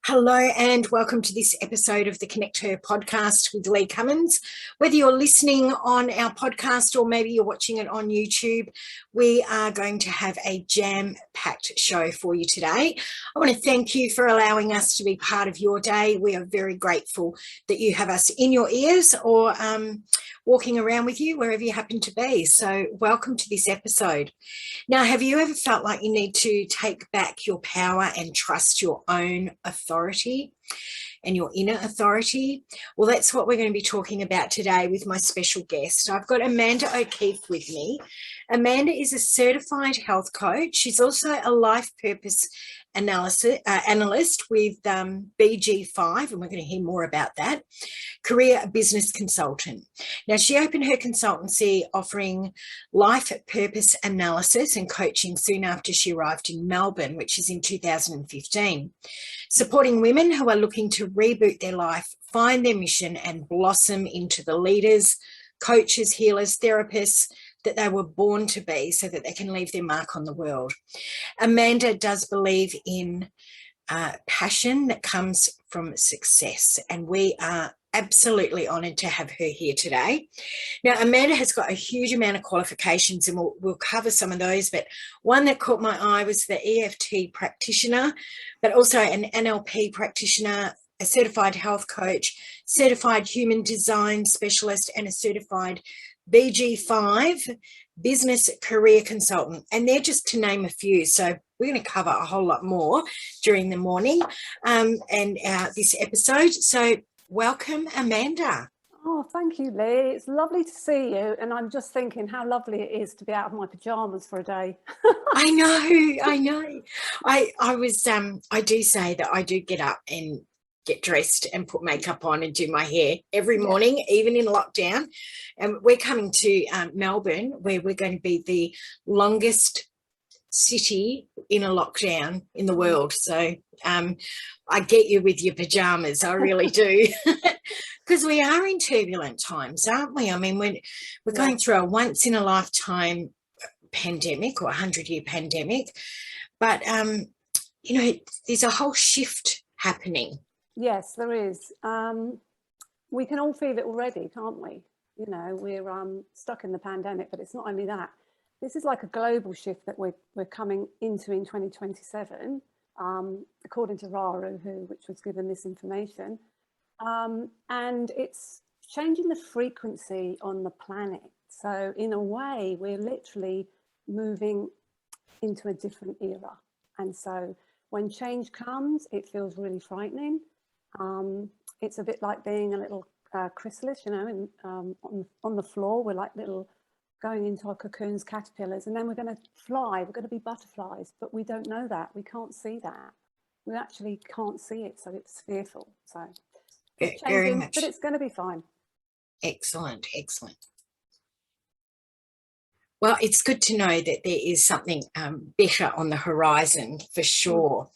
Hello and welcome to this episode of the Connect Her podcast with Lee Cummins. Whether you're listening on our podcast or maybe you're watching it on YouTube, we are going to have a jam-packed show for you today. I want to thank you for allowing us to be part of your day. We are very grateful that you have us in your ears or walking around with you wherever you happen to be. So welcome to this episode. Now, have you ever felt like you need to take back your power and trust your own authority and your inner authority? Well, that's what we're going to be talking about today with my special guest. I've got Amanda Okeeffe with me. Amanda is a certified health coach. She's also a life purpose analyst with BG5, and we're going to hear more about that. Career business consultant. Now, she opened her consultancy offering life purpose analysis and coaching soon after she arrived in Melbourne, which is in 2015, supporting women who are looking to reboot their life, find their mission, and blossom into the leaders, coaches, healers, therapists that they were born to be so that they can leave their mark on the world. Amanda does believe in passion that comes from success, and we are absolutely honoured to have her here today. Now, Amanda has got a huge amount of qualifications, and we'll cover some of those, but one that caught my eye was the EFT practitioner, but also an NLP practitioner, a certified health coach, certified human design specialist, and a certified BG5 business career consultant. And they're just to name a few. So we're going to cover a whole lot more during the morning and this episode. So welcome, Amanda. Oh, thank you, Lee. It's lovely to see you. And I'm just thinking how lovely it is to be out of my pajamas for a day. I know. I do say that I do get up and get dressed and put makeup on and do my hair every morning, even in lockdown. And we're coming to Melbourne, where we're going to be the longest city in a lockdown in the world. So I get you with your pajamas. I really do. Because we are in turbulent times, aren't we? I mean, we're going through a once in a lifetime pandemic or 100-year pandemic. But, there's a whole shift happening. Yes, there is. We can all feel it already, can't we? You know, we're stuck in the pandemic, but it's not only that. This is like a global shift that we're coming into in 2027, according to Raru, which was given this information. And it's changing the frequency on the planet. So in a way, we're literally moving into a different era. And so when change comes, it feels really frightening. It's a bit like being a little chrysalis, you know, on the floor. We're like little going into our cocoons, caterpillars, and then we're going to fly. We're going to be butterflies, but we don't know that. We can't see that. We actually can't see it, so it's fearful. So it's changing, very much. But it's going to be fine. Excellent. Well, it's good to know that there is something better on the horizon for sure.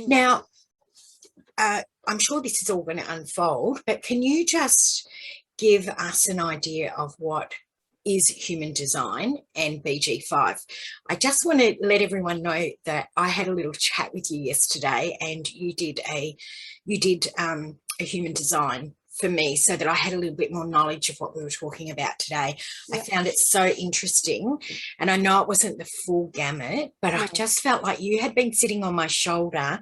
Now, I'm sure this is all going to unfold, but can you just give us an idea of what is human design and BG5? I just want to let everyone know that I had a little chat with you yesterday, and you did a human design for me so that I had a little bit more knowledge of what we were talking about today. I found it so interesting, and I know it wasn't the full gamut, but I just felt like you had been sitting on my shoulder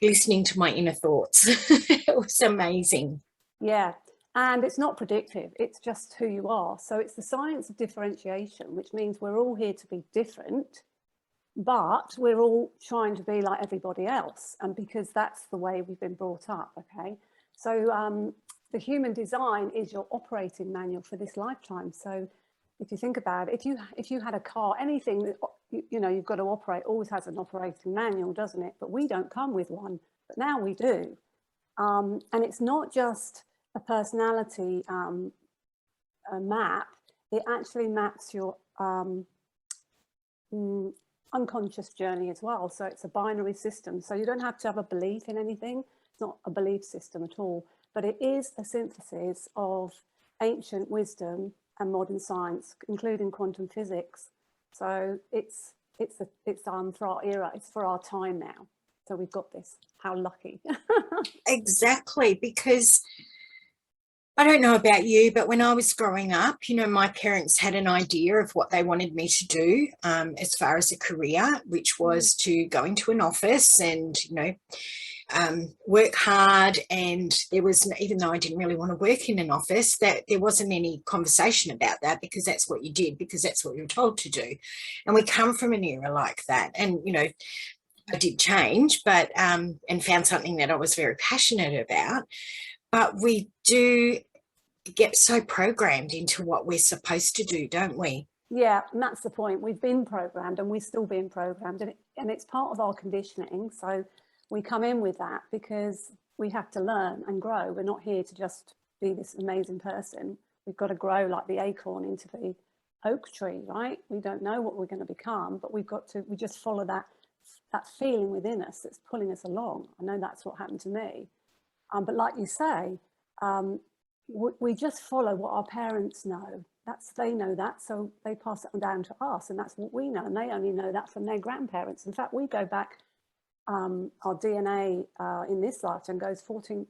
listening to my inner thoughts. It was amazing. Yeah, and it's not predictive, it's just who you are. So it's the science of differentiation, which means we're all here to be different, but we're all trying to be like everybody else, and because that's the way we've been brought up. Okay, so the human design is your operating manual for this lifetime. So if you think about it, if you had a car, anything that you've got to operate always has an operating manual, doesn't it? But we don't come with one, but now we do. And it's not just a personality map, it actually maps your unconscious journey as well. So it's a binary system. So you don't have to have a belief in anything. It's not a belief system at all, but it is a synthesis of ancient wisdom and modern science, including quantum physics. So it's for our era, it's for our time now. So we've got this. How lucky. Exactly, because I don't know about you, but when I was growing up, my parents had an idea of what they wanted me to do as far as a career, which was to go into an office and, work hard. And there was, even though I didn't really want to work in an office, that there wasn't any conversation about that, because that's what you did, because that's what you were told to do. And we come from an era like that. And, I did change, but and found something that I was very passionate about. But we do get so programmed into what we're supposed to do, don't we? Yeah, and that's the point. We've been programmed, and we're still being programmed, and it's part of our conditioning. So we come in with that because we have to learn and grow. We're not here to just be this amazing person. We've got to grow like the acorn into the oak tree, right? We don't know what we're going to become, but we just follow that feeling within us that's pulling us along. I know that's what happened to me. But like you say, we just follow what our parents know. They know that, so they pass it down to us, and that's what we know. And they only know that from their grandparents. In fact, we go back, our DNA in this lifetime goes 14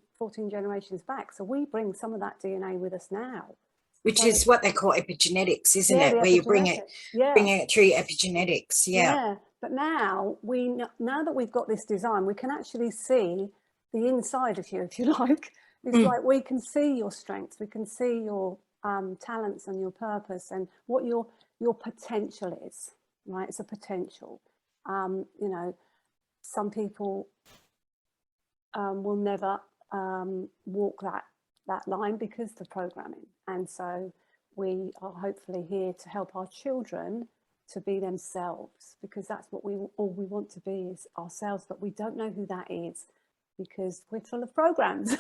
generations back. So we bring some of that DNA with us now. Which is what they call epigenetics, isn't it? Where you bring it through epigenetics. Yeah. But now that we've got this design, we can actually see the inside of you, if you like. It's like we can see your strengths, we can see your talents and your purpose, and what your potential is, right? It's a potential. Some people will never walk that line because of programming. And so we are hopefully here to help our children to be themselves, because that's what all we want to be, is ourselves, but we don't know who that is because we're full of programs.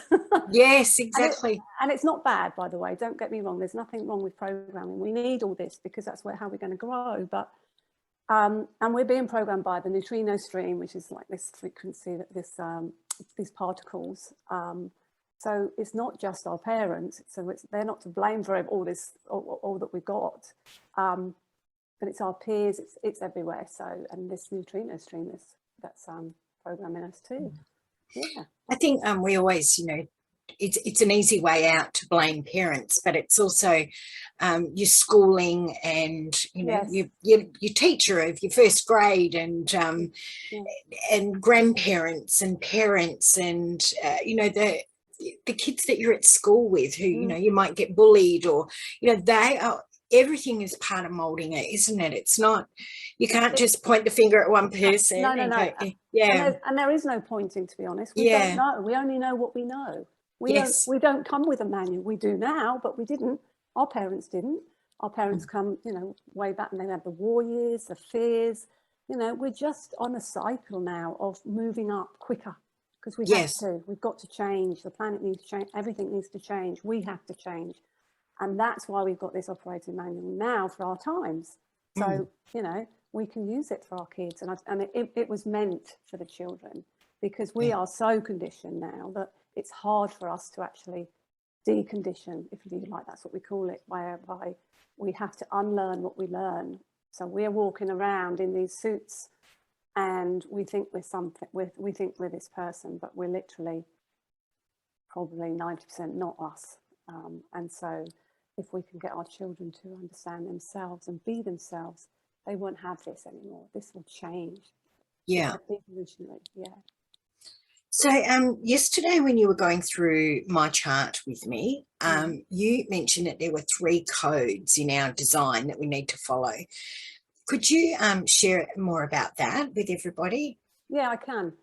Yes, exactly. And it's not bad, by the way, don't get me wrong, there's nothing wrong with programming. We need all this because that's how we're going to grow. But and we're being programmed by the neutrino stream, which is like this frequency, these particles. So it's not just our parents, so they're not to blame for all that we've got, but it's our peers, it's everywhere. So, and this neutrino stream that's programming us too. Yeah, I think we always, it's an easy way out to blame parents, but it's also your schooling and your teacher of your first grade, and and grandparents and parents, and the kids that you're at school with, who you might get bullied, or they are. Everything is part of molding it, isn't it? It's not, you can't just point the finger at one person. No. Yeah. And there is no pointing, to be honest. We don't know. We only know what we know. We don't come with a manual. We do now, but we didn't. Our parents didn't. Our parents come, way back, and they had the war years, the fears. We're just on a cycle now of moving up quicker, because we have to. We've got to change. The planet needs to change. Everything needs to change. We have to change. And that's why we've got this operating manual now for our times. So, we can use it for our kids. And it was meant for the children, because we are so conditioned now that it's hard for us to actually decondition, if you like, that's what we call it, whereby we have to unlearn what we learn. So we're walking around in these suits and we think we're something, we think we're this person, but we're literally probably 90% not us. And so if we can get our children to understand themselves and be themselves, they won't have this anymore. This will change. Yeah. Yeah. So yesterday when you were going through my chart with me, you mentioned that there were 3 codes in our design that we need to follow. Could you share more about that with everybody? Yeah, I can.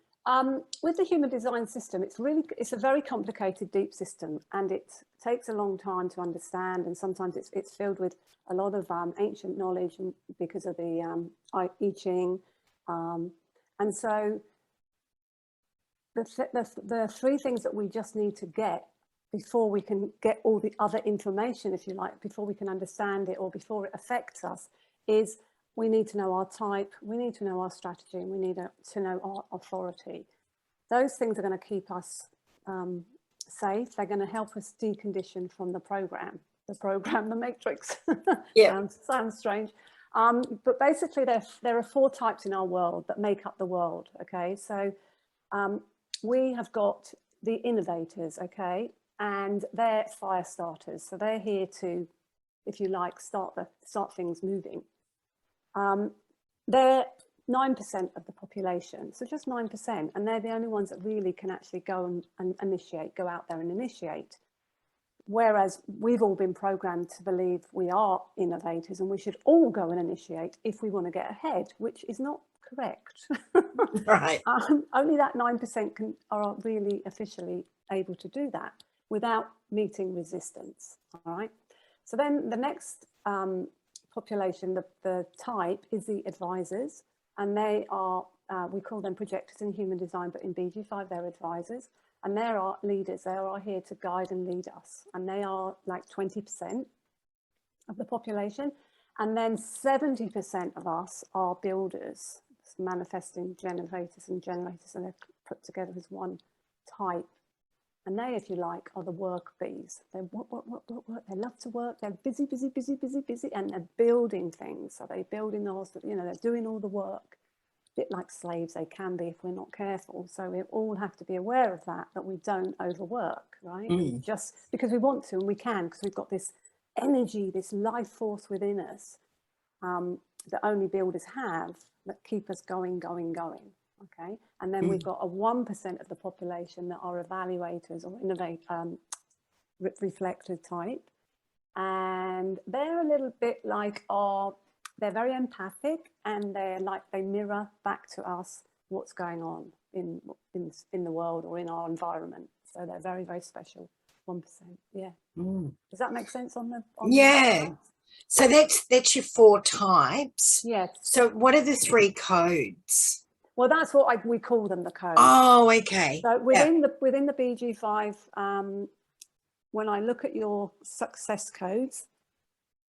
With the human design system, it's a very complicated, deep system, and it takes a long time to understand, and sometimes it's filled with a lot of ancient knowledge because of the I Ching. And so the 3 things that we just need to get before we can get all the other information, if you like, before we can understand it or before it affects us, is we need to know our type, we need to know our strategy, and we need to know our authority. Those things are going to keep us safe. They're going to help us decondition from the matrix. Yeah. Sounds strange. But basically there are 4 types in our world that make up the world. Okay, so We have got the innovators, okay, and they're fire starters. So they're here to, if you like, start things moving. They're 9% of the population, so just 9%, and they're the only ones that really can actually go and initiate, go out there and initiate. Whereas we've all been programmed to believe we are innovators and we should all go and initiate if we want to get ahead, which is not correct. Right. Only that 9% are really officially able to do that without meeting resistance. All right. So then the next population, the type, is the advisors, and they are, we call them projectors in human design, but in BG5 they're advisors, and they're our leaders. They are here to guide and lead us, and they are like 20% of the population, and then 70% of us are builders, manifesting generators, and they're put together as one type. And they, if you like, are the work bees. They work. They love to work. They're busy, and they're building things. So they're building the hospital, you know, they're doing all the work. A bit like slaves they can be if we're not careful. So we all have to be aware of that we don't overwork, right? Just because we want to, and we can, because we've got this energy, this life force within us that only builders have, that keep us going. Okay, and then we've got a 1% of the population that are evaluators or reflector type, and they're a little bit like they're very empathic, and they mirror back to us what's going on in the world or in our environment. So they're very, very special. 1%. Yeah. Does that make sense on the? Yeah. So that's your 4 types. Yes. So what are the 3 codes? Well, that's what we call them, the codes. Oh, okay. So within the BG5, when I look at your success codes,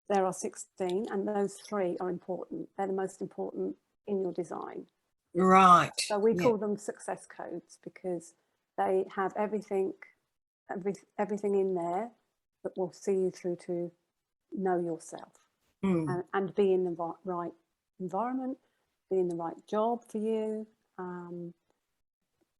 there are 16, and those 3 are important. They're the most important in your design. Right. So we call them success codes because they have everything in there that will see you through to know yourself and be in the right environment, be in the right job for you,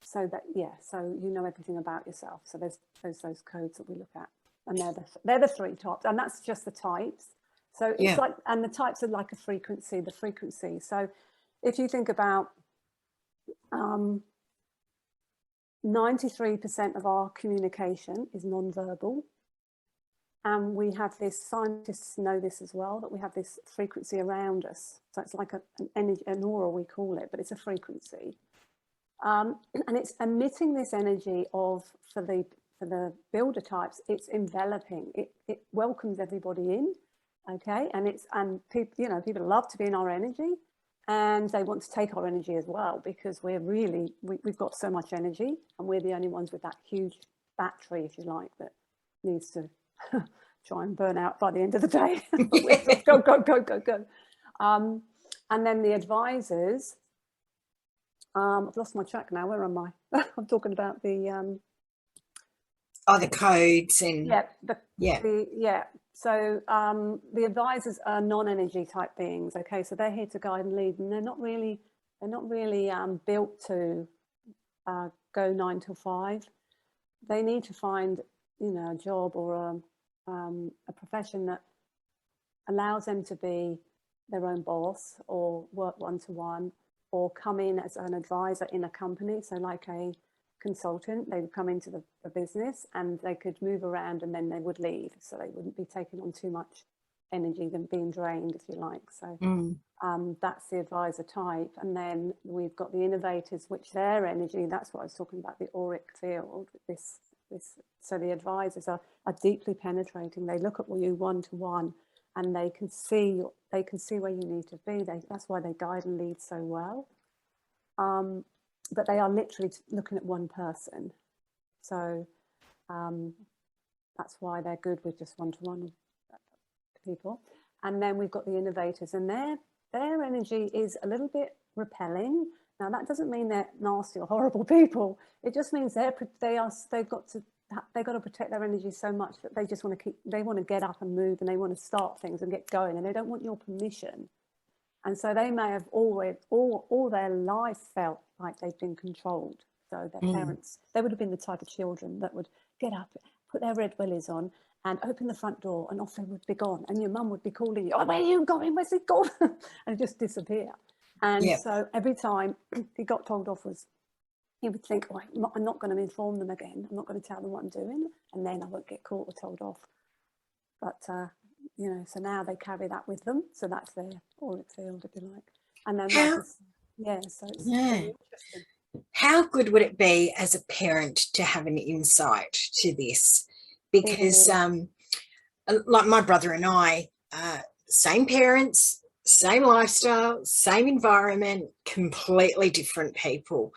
so that so you know everything about yourself. So there's those codes that we look at, and they're the 3 types, and that's just the types. So it's like, and the types are like a frequency, the frequency. So if you think about 93% of our communication is non-verbal. And we have this, scientists know this as well, that we have this frequency around us. So it's like an energy, an aura we call it, but it's a frequency. And it's emitting this energy for the builder types, it's enveloping, it welcomes everybody in, okay? And people, people love to be in our energy, and they want to take our energy as well, because we've got so much energy, and we're the only ones with that huge battery, if you like, that needs to try and burn out by the end of the day. Go. And then the advisors, I've lost my track now. Where am I? I'm talking about the the codes and So the advisors are non-energy type beings. Okay, so they're here to guide and lead, and they're not really built to go 9 till 5. They need to find a job or a profession that allows them to be their own boss, or work one-to-one, or come in as an advisor in a company. So like a consultant, they would come into the business, and they could move around, and then they would leave, so they wouldn't be taking on too much energy, than being drained, if you like. So that's the advisor type. And then we've got the innovators, which their energy, that's what I was talking about, the auric field. So the advisors are deeply penetrating. They look at you one-to-one, and they can see where you need to be. That's why they guide and lead so well. But they are literally looking at one person. So that's why they're good with just one-to-one people. And then we've got the innovators, and their energy is a little bit repelling. Now, that doesn't mean they're nasty or horrible people. It just means they've got to protect their energy so much that they just want to get up and move, and they want to start things and get going, and they don't want your permission. And so they may have always all their life felt like they've been controlled. So their parents, they would have been the type of children that would get up, put their red wellies on and open the front door, and off they would be gone. And your mum would be calling you, oh, where are you going? Where's it gone? And just disappear. And so every time he got told off he would think, oh, I'm not going to inform them again. I'm not going to tell them what I'm doing. And then I won't get caught or told off. But, you know, so now they carry that with them. So that's their audit field, if you like. And then, so it's really interesting. How good would it be as a parent to have an insight to this? Because like my brother and I, same parents, same lifestyle, same environment, completely different people,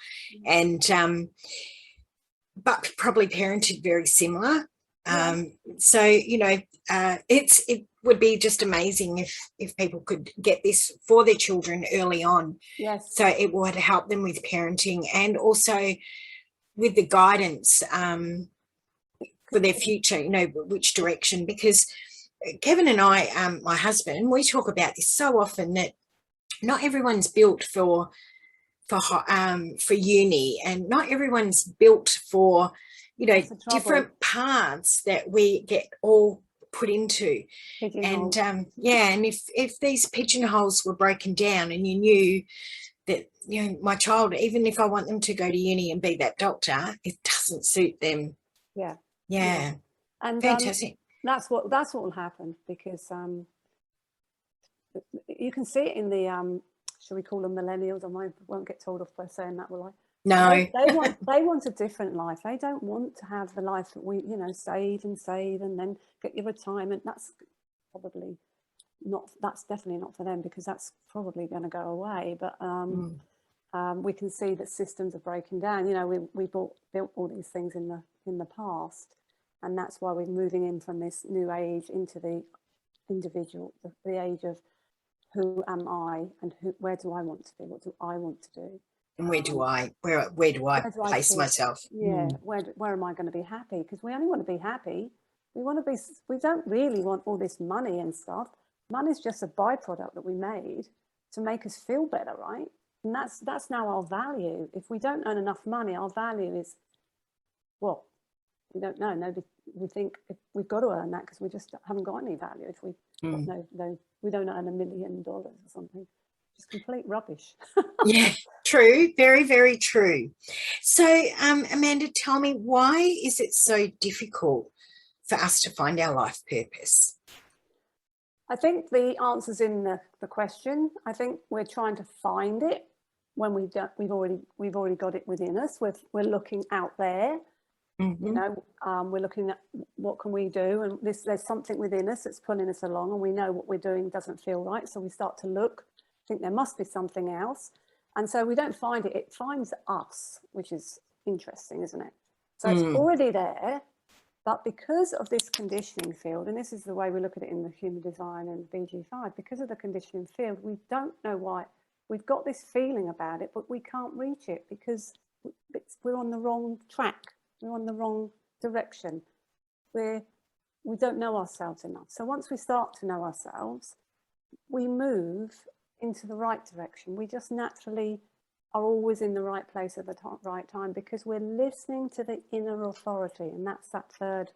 and but probably parented very similar. So, you know, it would be just amazing if people could get this for their children early on. Yes. So it would help them with parenting and also with the guidance for their future, you know, which direction. Because Kevin and I, my husband, we talk about this so often, that not everyone's built for uni, and not everyone's built for, you know, different paths that we get all put into. And and if these pigeonholes were broken down, and you knew that, you know, my child, even if I want them to go to uni and be that doctor, it doesn't suit them. Yeah. And fantastic. That's what will happen, because you can see it in the shall we call them millennials? I won't get told off by saying that, will I? No. They want a different life. They don't want to have the life that we, you know, save and then get your retirement. That's probably not. That's definitely not for them, because that's probably going to go away. But we can see that systems are breaking down. You know, we built all these things in the past, and that's why we're moving in from this new age into the individual, the age of who am I, and where do I want to be? What do I want to do? And where do I place myself? Yeah, where am I going to be happy? Because we only want to be happy. We don't really want all this money and stuff. Money's just a byproduct that we made to make us feel better, right? And that's now our value. If we don't earn enough money, our value is, well, we don't know. Nobody, we think we've got to earn that, because we just haven't got any value. If we we don't earn $1 million or something. Just complete rubbish. Yeah, true. Very, very true. So, Amanda, tell me, why is it so difficult for us to find our life purpose? I think the answer's in the question. I think we're trying to find it when we've already got it within us. We're looking out there. You know, we're looking at what can we do, and there's something within us that's pulling us along, and we know what we're doing doesn't feel right, so we start to look. Think there must be something else, and so we don't find it. It finds us, which is interesting, isn't it? So it's already there, but because of this conditioning field, and this is the way we look at it in the human design and BG5, because of the conditioning field, we don't know why. We've got this feeling about it, but we can't reach it because we're on the wrong track. We're on the wrong direction. We don't know ourselves enough. So once we start to know ourselves, we move into the right direction. We just naturally are always in the right place at the right time, because we're listening to the inner authority, and that's that third.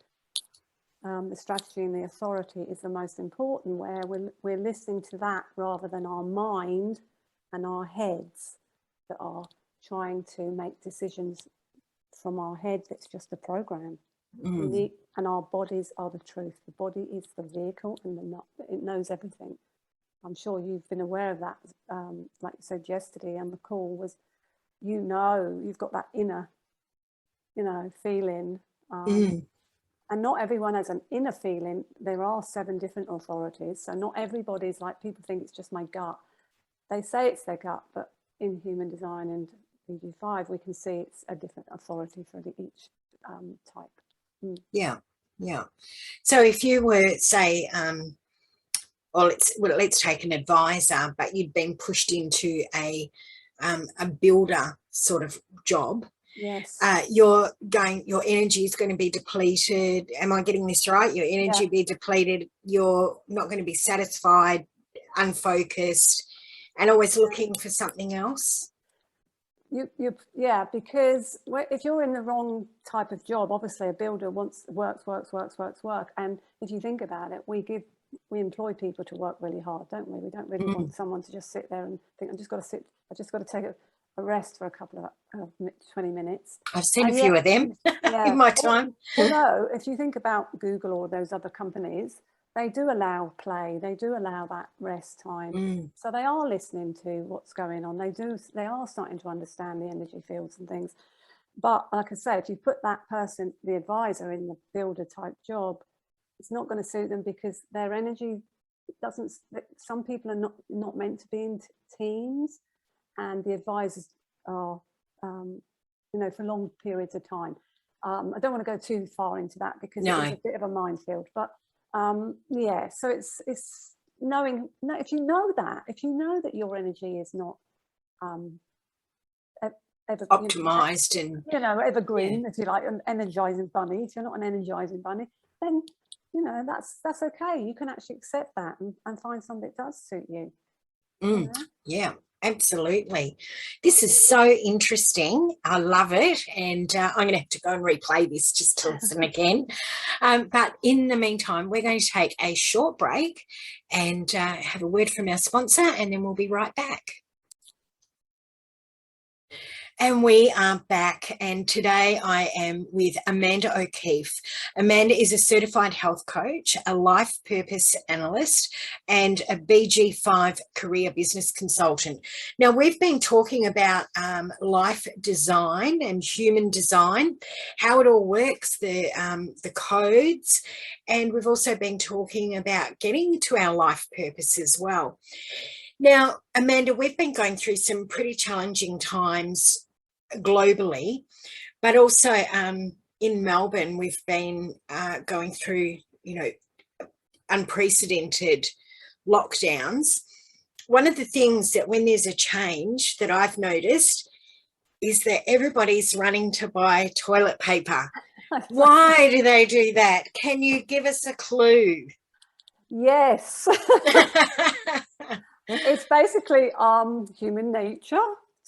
The strategy and the authority is the most important, where we're listening to that rather than our mind and our heads that are trying to make decisions from our head. That's just a program. And our bodies are the truth. The body is the vehicle, and it knows everything. I'm sure you've been aware of that, like you said yesterday on the call, was, you know, you've got that inner, you know, feeling. And not everyone has an inner feeling. There are 7 different authorities. So not everybody's like, people think it's just my gut. They say it's their gut, but in human design and BG5, we can see it's a different authority for each type. Yeah. So if you were, say, let's take an advisor, but you'd been pushed into a builder sort of job. Yes. Your energy is going to be depleted. Am I getting this right? Your energy be depleted. You're not going to be satisfied, unfocused, and always looking for something else. Yeah, because if you're in the wrong type of job, obviously a builder wants work, and if you think about it, we employ people to work really hard, don't we? We don't really want someone to just sit there and think, I just got to take a rest for a couple of 20 minutes. I've seen a few of them in my time. Although if you think about Google or those other companies, they do allow play, they do allow that rest time. So they are listening to what's going on. They are starting to understand the energy fields and things. But like I say, if you put that person, the advisor, in the builder type job, it's not going to suit them, because their energy doesn't, some people are not meant to be in teams, and the advisors are, for long periods of time. I don't want to go too far into that, because it's a bit of a minefield, but yeah, so it's knowing, if you know that your energy is not ever optimized, and evergreen, if you like, an energizing bunny. If you're not an energizing bunny, then that's okay. You can actually accept that and find something that does suit you. Yeah, absolutely. This is so interesting. I love it. And I'm going to have to go and replay this just to listen again. But in the meantime, we're going to take a short break and have a word from our sponsor, and then we'll be right back. And we are back, and today I am with Amanda Okeeffe. Amanda is a certified health coach, a life purpose analyst, and a BG5 career business consultant. Now, we've been talking about life design and human design, how it all works, the codes, and we've also been talking about getting to our life purpose as well. Now, Amanda, we've been going through some pretty challenging times globally, but also in Melbourne, we've been going through, unprecedented lockdowns. One of the things that when there's a change that I've noticed is that everybody's running to buy toilet paper. Why do they do that? Can you give us a clue? Yes. It's basically human nature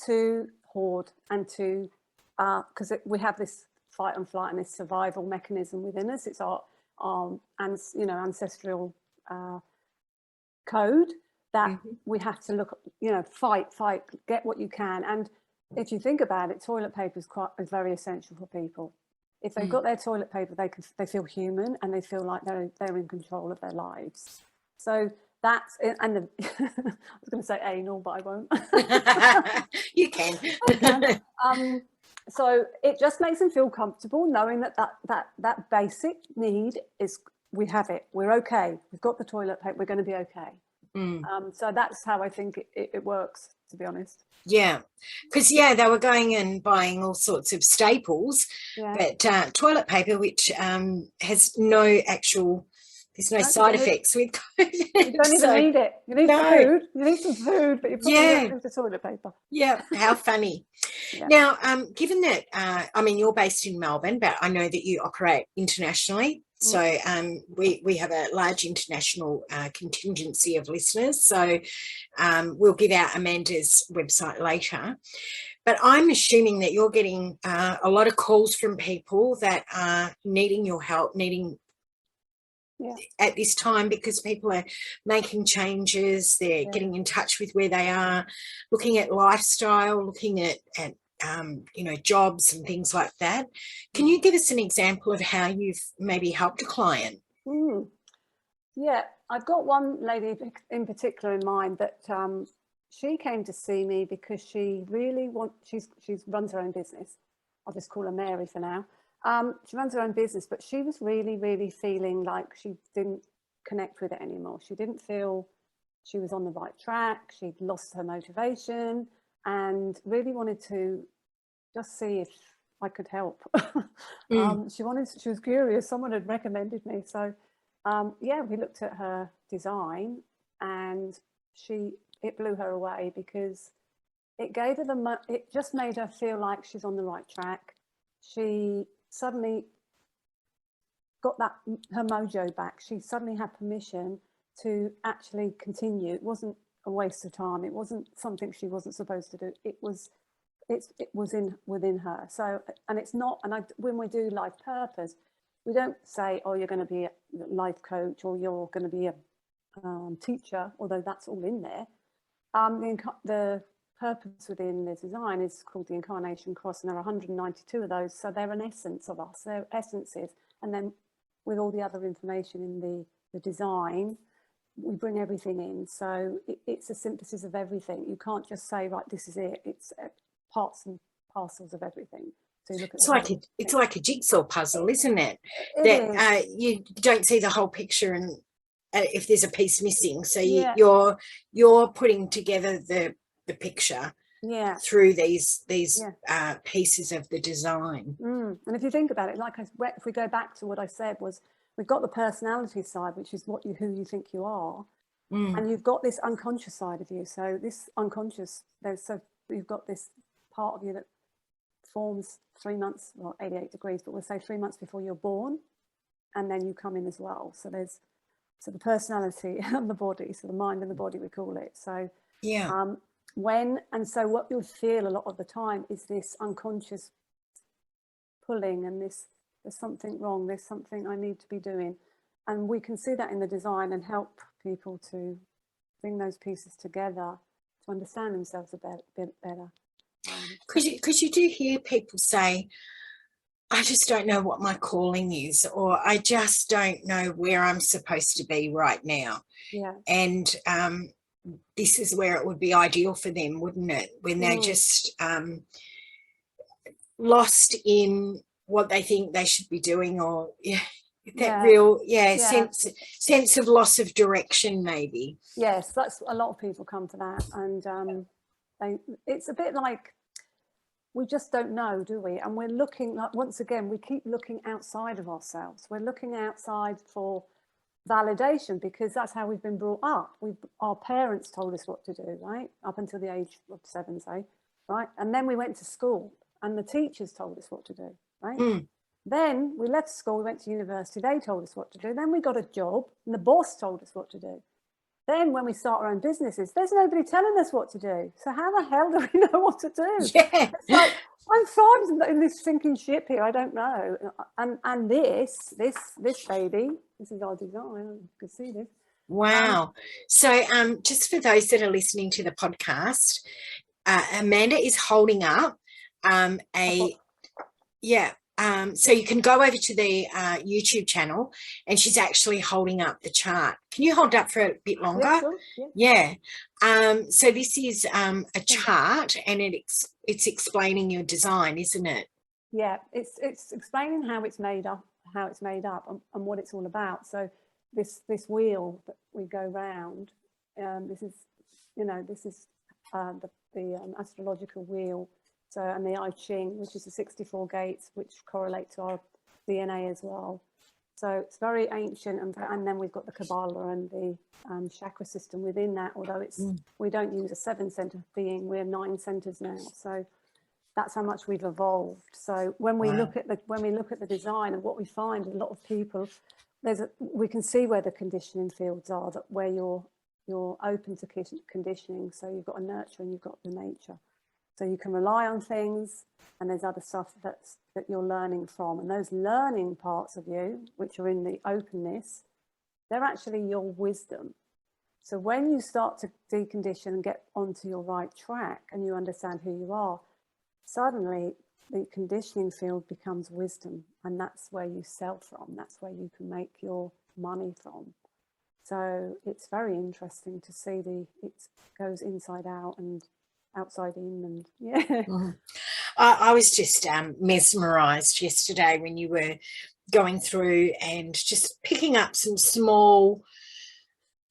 to hoard and to, because we have this fight and flight and this survival mechanism within us. It's our ancestral code that we have to look, fight, get what you can. And if you think about it, toilet paper is very essential for people. If they've got their toilet paper, they feel human, and they feel like they're in control of their lives. So that's it. And I was going to say anal, but I won't. You can. So it just makes them feel comfortable knowing that basic need is, we have it. We're okay. We've got the toilet paper. We're going to be okay. So that's how I think it works, to be honest. Yeah, because they were going and buying all sorts of staples, but toilet paper, which has no actual, there's no side effects with COVID. You don't even need it. You need some food. You need some food, but you probably don't need the toilet paper. Yeah, how funny. Now, given that, you're based in Melbourne, but I know that you operate internationally. So we have a large international contingency of listeners. So we'll give out Amanda's website later. But I'm assuming that you're getting a lot of calls from people that are needing your help, at this time, because people are making changes. They're getting in touch with where they are, looking at lifestyle, looking at jobs and things like that. Can you give us an example of how you've maybe helped a client? Yeah, I've got one lady in particular in mind that she came to see me because she really she runs her own business. I'll just call her Mary for now. She runs her own business, but she was really, really feeling like she didn't connect with it anymore. She didn't feel she was on the right track. She'd lost her motivation and really wanted to just see if I could help. She was curious. Someone had recommended me. So we looked at her design, and it blew her away, because it gave her it just made her feel like she's on the right track. She suddenly got her mojo back. She suddenly had permission to actually continue. It wasn't a waste of time. It wasn't something she wasn't supposed to do. It was it was within her. So, and it's not, and when we do life purpose, we don't say, oh, you're going to be a life coach or you're going to be a teacher, although that's all in there. The purpose within the design is called the Incarnation Cross, and there are 192 of those. So they're an essence of us, they're essences. And then with all the other information in the design, we bring everything in. So it's a synthesis of everything. You can't just say, right, this is it. It's parts and parcels of everything. So you look at it's like a jigsaw puzzle, isn't it? You don't see the whole pieces and if there's a piece missing. So you're putting together the picture through these pieces of the design. And if you think about it, if we go back to what I said, was we've got the personality side, which is who you think you are, and you've got this unconscious side of you. So this unconscious, you've got this part of you that forms 3 months, well, 88 degrees, but we'll say 3 months before you're born, and then you come in as well. So so the personality and the body, so the mind and the body, we call it. So so what you'll feel a lot of the time is this unconscious pulling, and there's something wrong, there's something I need to be doing. And we can see that in the design and help people to bring those pieces together to understand themselves a bit better. Because you do hear people say, I just don't know what my calling is, or I just don't know where I'm supposed to be right now. Yeah. And this is where it would be ideal for them, wouldn't it? When they're just lost in what they think they should be doing, or real sense of loss of direction, maybe. Yes, that's a lot of people come to that, and it's a bit like we just don't know, do we? And we're looking, like, once again, we keep looking outside of ourselves. We're looking outside for validation because that's how we've been brought up. Our parents told us what to do, right? Up until the age of 7, say, right? And then we went to school and the teachers told us what to do, right? Then we left school, we went to university, they told us what to do. Then we got a job and the boss told us what to do. Then when we start our own businesses, there's nobody telling us what to do. So how the hell do we know what to do? Yeah. It's like, I'm frozen in this sinking ship here. I don't know. And this baby, this is our design. You can see this. Wow. So just for those that are listening to the podcast, Amanda is holding up so you can go over to the YouTube channel, and she's actually holding up the chart. Can you hold up for a bit longer? Yeah, sure. Yeah. So this is a chart, and it's explaining your design, isn't it? Yeah, it's explaining how it's made up, and what it's all about. So this wheel that we go round, this is the astrological wheel. So, and the I Ching, which is the 64 gates, which correlate to our DNA as well. So it's very ancient, and then we've got the Kabbalah and the chakra system within that. Although we don't use a 7-center being, we're 9 centers now. So that's how much we've evolved. So when we look at the design, and what we find, a lot of people, we can see where the conditioning fields are, that where you're open to conditioning. So you've got a nurture and you've got the nature. So you can rely on things, and there's other stuff that you're learning from. And those learning parts of you, which are in the openness, they're actually your wisdom. So when you start to decondition and get onto your right track and you understand who you are, suddenly the conditioning field becomes wisdom. And that's where you sell from. That's where you can make your money from. So it's very interesting to see it goes inside out and outside in, and I was just mesmerized yesterday when you were going through and just picking up some small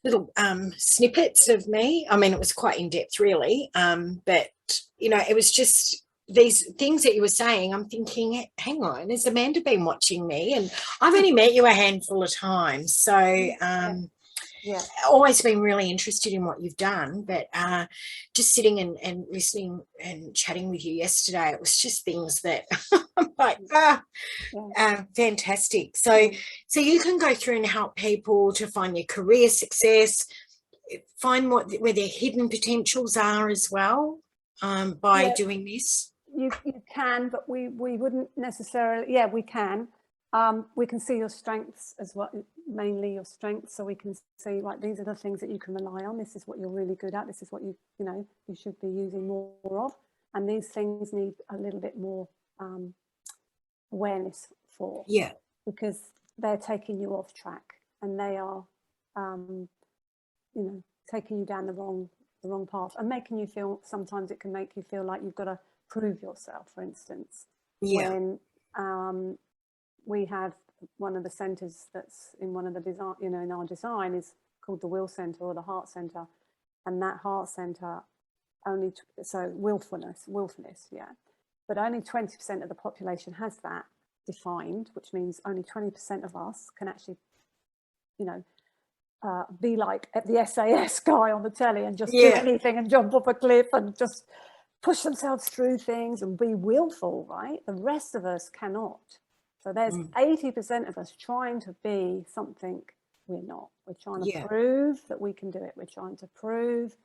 little snippets of me. I mean, it was quite in depth, really, but it was just these things that you were saying. I'm thinking, hang on, has Amanda been watching me? And I've only met you a handful of times, so always been really interested in what you've done, but just sitting and listening and chatting with you yesterday, it was just things that I'm like, fantastic. So you can go through and help people to find their career success, find where their hidden potentials are as well. by doing this? You can, but we wouldn't necessarily. Yeah, we can. We can see your strengths as well, mainly your strengths. So we can see, right, these are the things that you can rely on. This is what you're really good at. This is what you should be using more of. And these things need a little bit more awareness for. Yeah. Because they're taking you off track, and they are, taking you down the wrong path, and making you feel. Sometimes it can make you feel like you've got to prove yourself. For instance, when we have one of the centres that's in one of the design, in our design, is called the Will Centre or the Heart Centre, and that Heart Centre only willfulness, yeah, but only 20% of the population has that defined, which means only 20% of us can actually, be like the SAS guy on the telly and just do anything and jump off a cliff and just push themselves through things and be willful, right? The rest of us cannot. So there's 80% of us trying to be something we're not. We're trying to prove that we can do it. We're trying to prove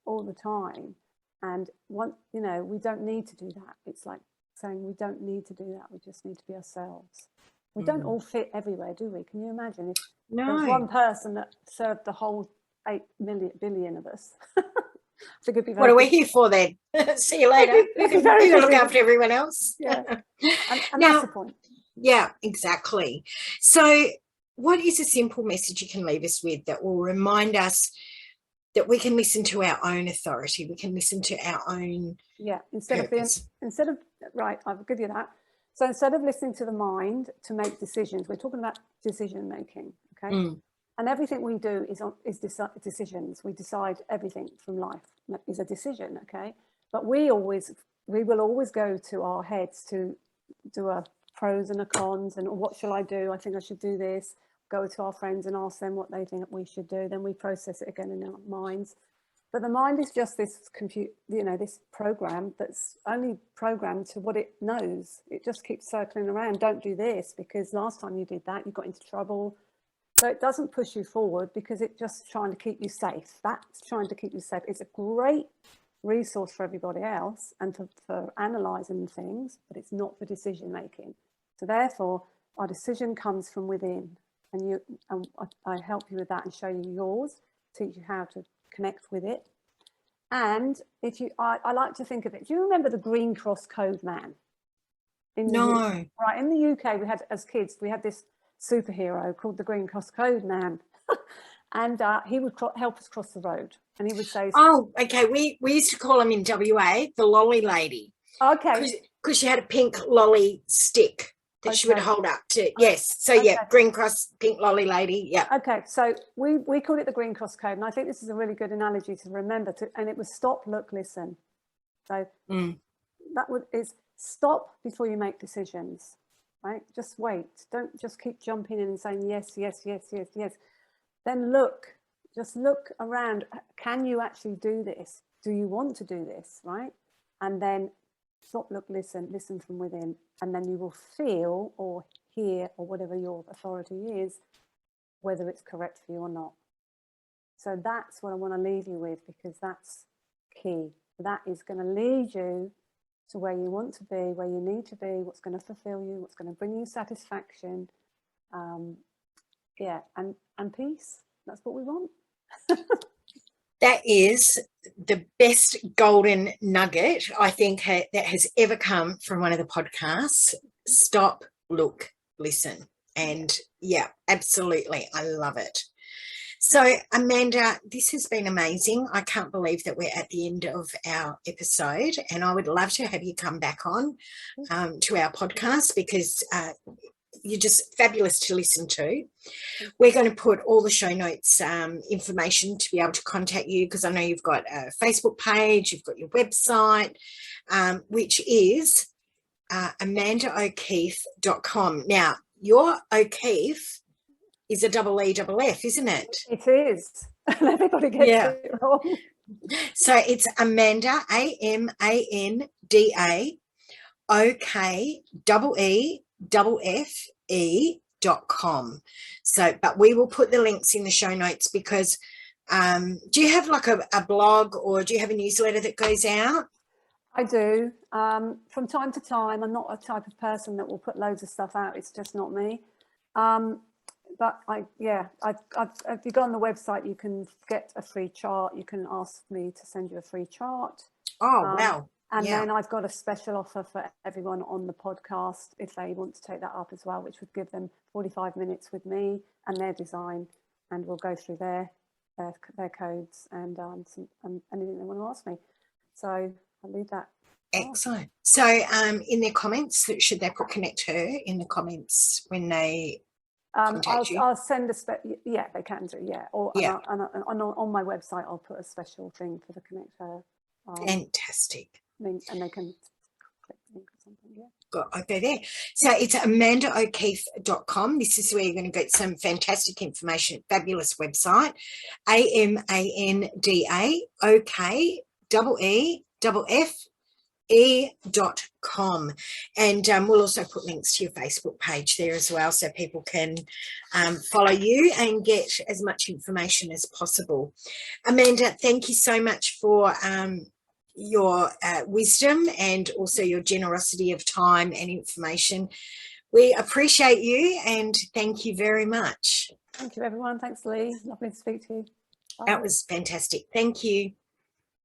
all the time. And we don't need to do that. It's like saying we don't need to do that. We just need to be ourselves. We don't all fit everywhere, do we? Can you imagine if there's one person that served the whole 8 billion of us? I think it'd be very. What are we here for then? See you later. We can look after everyone else. Yeah, and that's the point. Yeah, exactly. So what is a simple message you can leave us with that will remind us that we can listen to our own authority, we can listen to our own instead of right, I'll give you that. So instead of listening to the mind to make decisions, we're talking about decision making, okay? And everything we do is decisions. We decide everything from life is a decision, okay? But we will always go to our heads to do a pros and a cons, and what shall I do? I think I should do this. Go to our friends and ask them what they think we should do. Then we process it again in our minds. But the mind is just this this program that's only programmed to what it knows. It just keeps circling around. Don't do this because last time you did that, you got into trouble. So it doesn't push you forward because it's just trying to keep you safe. That's trying to keep you safe. It's a great resource for everybody else and for analysing things, but it's not for decision making. So therefore, our decision comes from within. And I help you with that and show you yours, teach you how to connect with it. And I like to think of it. Do you remember the Green Cross Code Man? No. Right, in the UK, we had, as kids, we had this superhero called the Green Cross Code Man. And he would help us cross the road. And he would say... Oh, okay. We used to call him in WA the lolly lady. Okay. Because she had a pink lolly stick that she would hold up to. Yes. So, yeah, Green Cross, pink lolly lady. Yeah. Okay. So we called it the Green Cross Code. And I think this is a really good analogy to remember. And it was stop, look, listen. So is stop before you make decisions, right? Just wait. Don't just keep jumping in and saying yes, yes, yes, yes, yes. Then look. Just look around. Can you actually do this? Do you want to do this, right? And then stop, look, listen from within, and then you will feel or hear or whatever your authority is, whether it's correct for you or not. So that's what I want to leave you with, because that's key. That is going to lead you to where you want to be, where you need to be, what's going to fulfill you, what's going to bring you satisfaction, and peace. That's what we want. That is the best golden nugget I think that has ever come from one of the podcasts. Stop, look, listen. And yeah, absolutely. I love it. So, Amanda, this has been amazing. I can't believe that we're at the end of our episode, and I would love to have you come back on to our podcast because you're just fabulous to listen to. We're going to put all the show notes information to be able to contact you, because I know you've got a Facebook page, you've got your website, which is amandaokeeffe.com. Now, your Okeeffe is a EEFF, isn't it? It is. Everybody gets it wrong. So it's Amanda, AMANDA, OKEEFFE.com. So, but we will put the links in the show notes because do you have like a blog, or do you have a newsletter that goes out? I do. From time to time, I'm not a type of person that will put loads of stuff out. It's just not me. But if you go on the website, you can get a free chart. You can ask me to send you a free chart. Oh, wow. And then I've got a special offer for everyone on the podcast if they want to take that up as well, which would give them 45 minutes with me and their design, and we'll go through their codes and anything they want to ask me. So I'll leave that. Excellent. So in their comments, should they put Connect Her in the comments when they contact you? I'll send they can do, or on my website I'll put a special thing for the Connect Her fantastic link, and they can click the link or something. I'll go there. So it's amandaokeeffe.com. This is where you're going to get some fantastic information. Fabulous website. AMANDAOKEEFFE.com, and we'll also put links to your Facebook page there as well, so people can follow you and get as much information as possible. Amanda, thank you so much for your wisdom and also your generosity of time and information. We appreciate you and thank you very much. Thank you, everyone. Thanks, Lee. Lovely to speak to you. Bye. That was fantastic. Thank you.